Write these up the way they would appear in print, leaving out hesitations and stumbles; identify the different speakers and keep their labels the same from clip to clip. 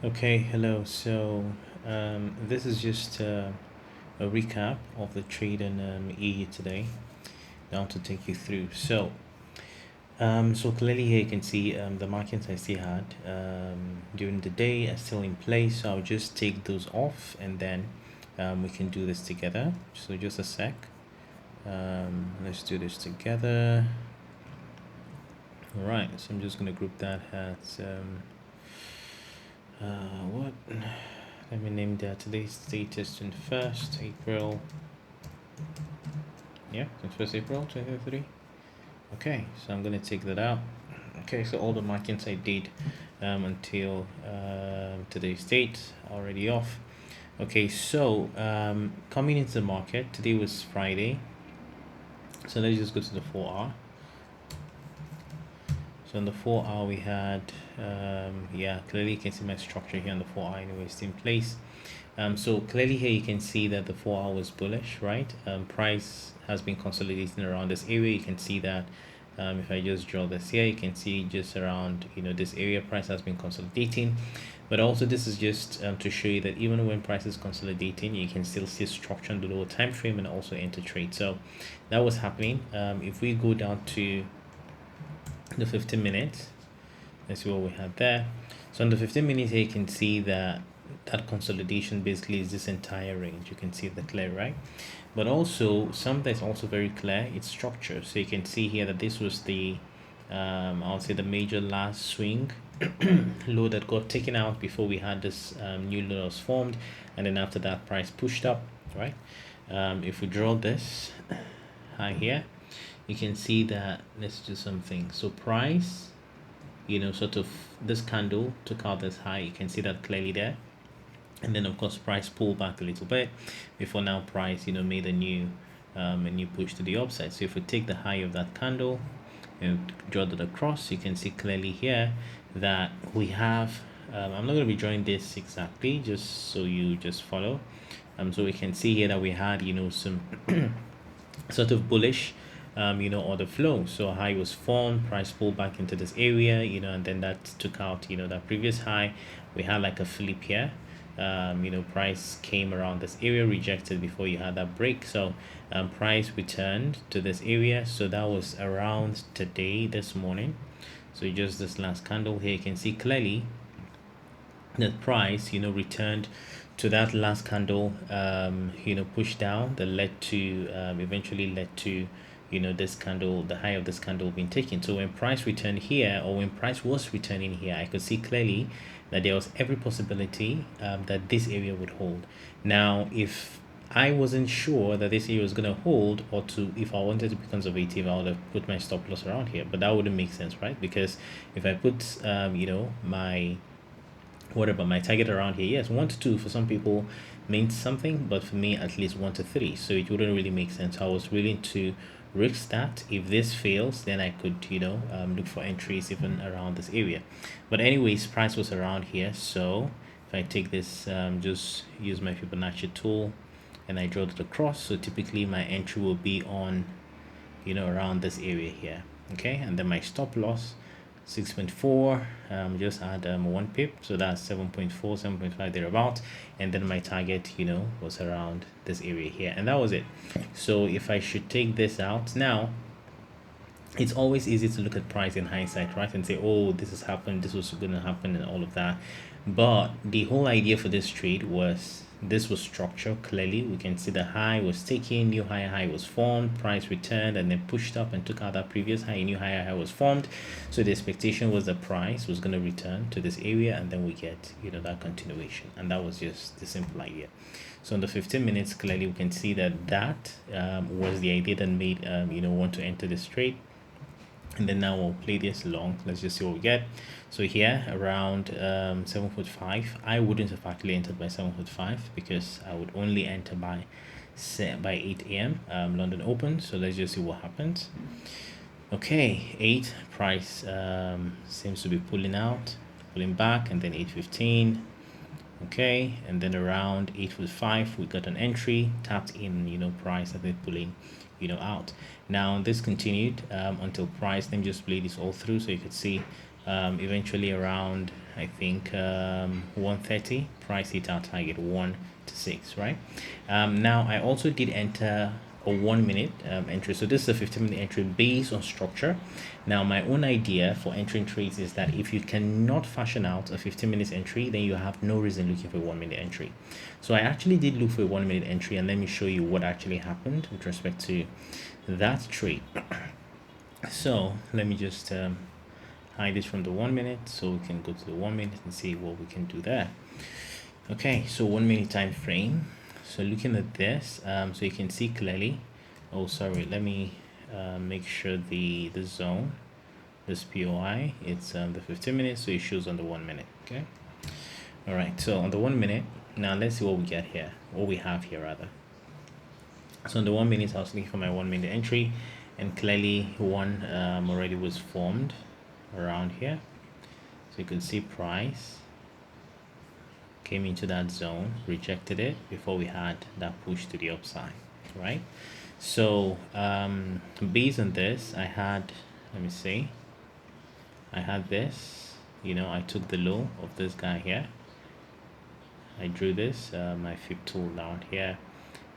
Speaker 1: Okay, hello. This is just a recap of the trade in EU today. Now to take you through. So clearly here you can see the markets I still had during the day are still in place. So I'll just take those off and then we can do this together. So just a sec. Let's do this together. All right. So I'm just gonna group that as what? Let me name that today's date is 21st April. Yeah, 21st April 2023. Okay, so I'm gonna take that out. Okay, so all the markings I did until today's date are already off. Okay, so coming into the market, today was Friday. So let's just go to the 4 hour. So on the 4 hour we had yeah, clearly you can see my structure here on the 4 hour anyway, it's in place. So clearly here you can see that the 4 hour was bullish, right? Price has been consolidating around this area. You can see that if I just draw this here, you can see just around, this area price has been consolidating. But also this is just to show you that even when price is consolidating, you can still see structure on the lower time frame and also enter trade. So that was happening. If we go down to the 15 minutes, let's see what we have there. So on the 15 minutes here, you can see that consolidation basically is this entire range. You can see the clear, right? But also something that's also very clear, it's structure. So you can see here that this was the I'll say the major last swing low that got taken out before we had this new low was formed, and then after that price pushed up, right? If we draw this high here, you can see that, let's do something. So price, sort of this candle took out this high. You can see that clearly there. And then of course price pulled back a little bit before now price, made a new push to the upside. So if we take the high of that candle and draw that across, you can see clearly here that we have I'm not going to be drawing this exactly, just so you just follow. So we can see here that we had some sort of bullish order flow. So high was formed, price pulled back into this area, and then that took out that previous high. We had like a flip here. Price came around this area, rejected before you had that break. So price returned to this area. So that was around today, this morning. So just this last candle here, you can see clearly that price returned to that last candle push down that led to eventually led to this candle, the high of this candle being taken. So when price returned here, or when price was returning here, I could see clearly that there was every possibility that this area would hold. Now if I wasn't sure that this area was going to hold, or if I wanted to be conservative, I would have put my stop loss around here, but that wouldn't make sense, right? Because if I put my whatever my target around here, yes, 1 to 2 for some people means something, but for me at least 1 to 3, so it wouldn't really make sense. I was willing to risk that. If this fails, then I could look for entries even around this area. But anyways, price was around here. So if I take this, just use my Fibonacci tool and I draw it across, so typically my entry will be on around this area here. Okay, and then my stop loss 6.4, just add 1 pip, so that's 7.4, 7.5 thereabout, and then my target was around this area here, and that was it. So if I should take this out now, it's always easy to look at price in hindsight, right, and say, oh, this has happened, this was going to happen, and all of that. But the whole idea for this trade was, this was structure. Clearly we can see the high was taken, new high was formed, price returned and then pushed up and took out that previous high, a new high was formed. So the expectation was the price was going to return to this area, and then we get that continuation, and that was just the simple idea. So in the 15 minutes, clearly we can see that was the idea that made want to enter this trade. And then now we'll play this long. Let's just see what we get. So here around 7.5, I wouldn't have actually entered by 7.5 because I would only enter by 8 a.m. London open. So let's just see what happens. Okay, 8 price seems to be pulling back, and then 8.15. Okay, and then around 8.5 we got an entry, tapped in, price, and then pulling out. Now this continued until price, let me just play this all through so you could see Eventually around, I think, 130, price hit our target 1 to 6, right? Now I also did enter a 1 minute entry. So this is a 15-minute entry based on structure. Now my own idea for entering trades is that if you cannot fashion out a 15 minutes entry, then you have no reason looking for a 1 minute entry. So I actually did look for a 1 minute entry, and let me show you what actually happened with respect to that trade. So let me just hide this from the 1 minute so we can go to the 1 minute and see what we can do there. Okay, so 1 minute time frame. So looking at this, so you can see clearly. Oh, sorry, let me make sure the zone, this POI, it's the 15 minutes, so it shows on the 1 minute. Okay, all right, so on the 1 minute, now let's see what we get here, what we have here rather. So on the 1 minute, I was looking for my 1 minute entry, and clearly one already was formed around here. So you can see price came into that zone, rejected it before we had that push to the upside, right? So based on this, I had, let me see, I had this, I took the low of this guy here. I drew this, my fib tool down here,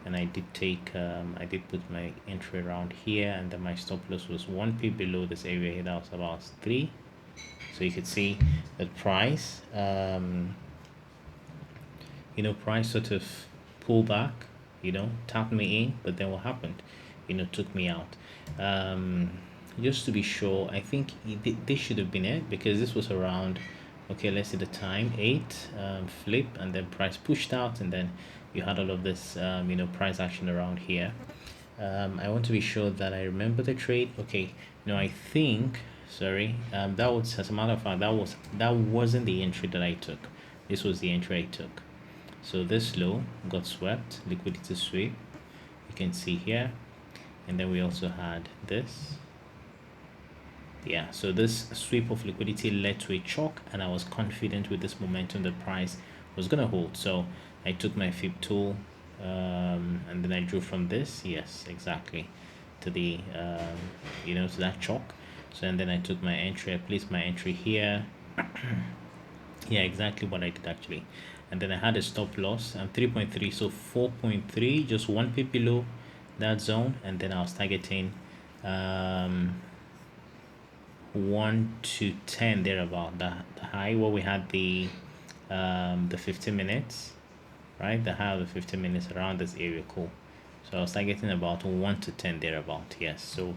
Speaker 1: and I did take, I did put my entry around here, and then my stop loss was 1 pip below this area here. That was about 3. So you could see that price, price sort of pulled back, tapped me in, but then what happened? Took me out. Just to be sure, I think this should have been it, because this was around, okay, let's see the time, 8, flip, and then price pushed out, and then you had all of this, price action around here. I want to be sure that I remember the trade. Okay, I think, sorry, that was, as a matter of fact, that wasn't the entry that I took. This was the entry I took. So this low got swept, liquidity sweep, you can see here, and then we also had this. Yeah, so this sweep of liquidity led to a chalk, and I was confident with this momentum the price was gonna hold. So I took my fib tool, and then I drew from this, yes, exactly, to the to that chalk. So and then I took my entry, I placed my entry here. Yeah, exactly what I did actually. And then I had a stop loss, 3.3, so 4.3, just 1 pip below that zone, and then I was targeting 1 to 10 thereabout, the high where we had the 15 minutes, right? The high of the 15 minutes around this area. Cool. So I was targeting about 1 to 10 thereabout. Yes, so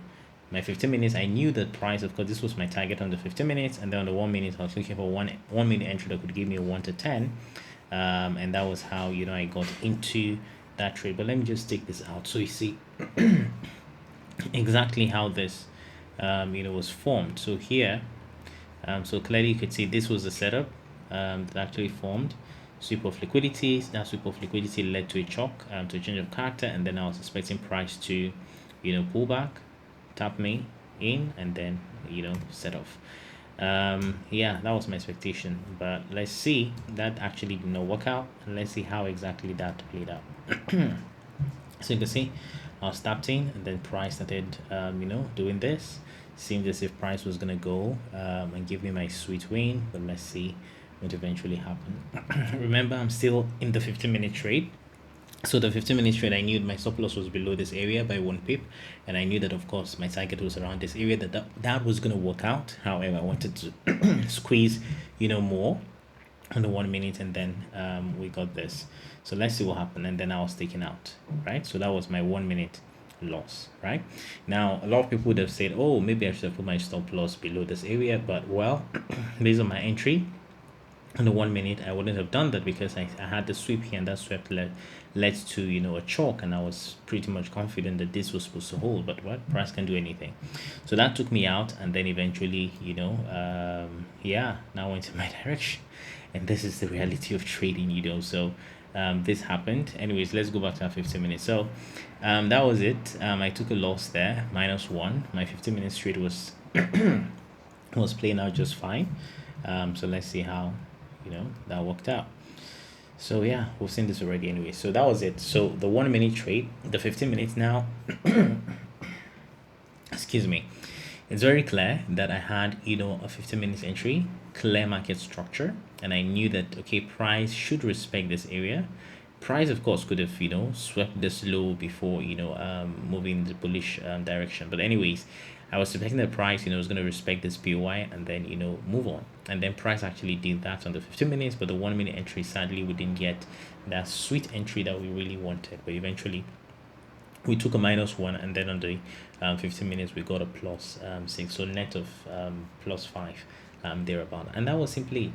Speaker 1: my 15 minutes, I knew that price, of course, this was my target on the 15 minutes, and then on the 1 minute I was looking for one minute entry that could give me a 1 to 10, and that was how I got into that trade. But let me just take this out so you see exactly how this was formed. So here, so clearly you could see this was the setup that actually formed. Sweep of liquidity, that sweep of liquidity led to a chalk, to a change of character, and then I was expecting price to pull back, tap me in, and then set off. Yeah, that was my expectation, but let's see, that actually did not work out, and let's see how exactly that played out. So you can see I was tapped in, and then price started doing this. Seemed as if price was gonna go and give me my sweet win, but let's see what eventually happened. Remember, I'm still in the 15-minute trade. So the 15-minute trade, I knew my stop loss was below this area by 1 pip, and I knew that, of course, my target was around this area, that was going to work out. However, I wanted to squeeze more on the 1 minute, and then we got this. So let's see what happened, and then I was taken out, right? So that was my 1 minute loss, right? Now a lot of people would have said, oh, maybe I should have put my stop loss below this area, but well, based on my entry in the 1 minute, I wouldn't have done that, because I had the sweep here, and that sweep led to a chalk, and I was pretty much confident that this was supposed to hold, but what, price can do anything. So that took me out, and then eventually yeah, now went in my direction, and this is the reality of trading. So this happened. Anyways, let's go back to our 15 minutes. So that was it. I took a loss there, -1. My 15 minutes trade was was playing out just fine. So let's see how that worked out. So yeah, we've seen this already anyway. So that was it. So the 1 minute trade, the 15 minutes now excuse me, it's very clear that I had, a 15 minutes entry, clear market structure, and I knew that, okay, price should respect this area. Price, of course, could have, swept this low before, moving the bullish direction. But anyways, I was expecting the price, was going to respect this POI and then, move on. And then price actually did that on the 15 minutes, but the 1 minute entry, sadly, we didn't get that sweet entry that we really wanted. But eventually, we took a -1, and then on the 15 minutes we got a +6, so net of +5, thereabout. And that was simply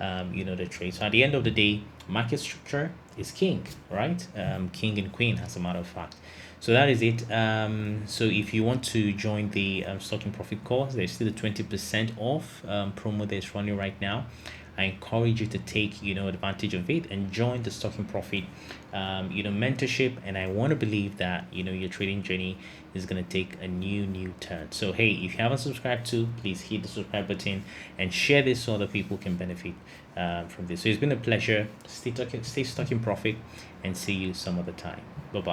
Speaker 1: the trade. So at the end of the day, market structure is king, right? King and queen, as a matter of fact. So that is it. So if you want to join the stocking profit course, there's still a 20% off promo that's running right now. I encourage you to take advantage of it and join the stocking profit mentorship. And I want to believe that your trading journey is going to take a new turn. So hey, if you haven't subscribed to, please hit the subscribe button and share this so other people can benefit from this. So it's been a pleasure. Stay stocking profit, and see you some other time. Bye bye.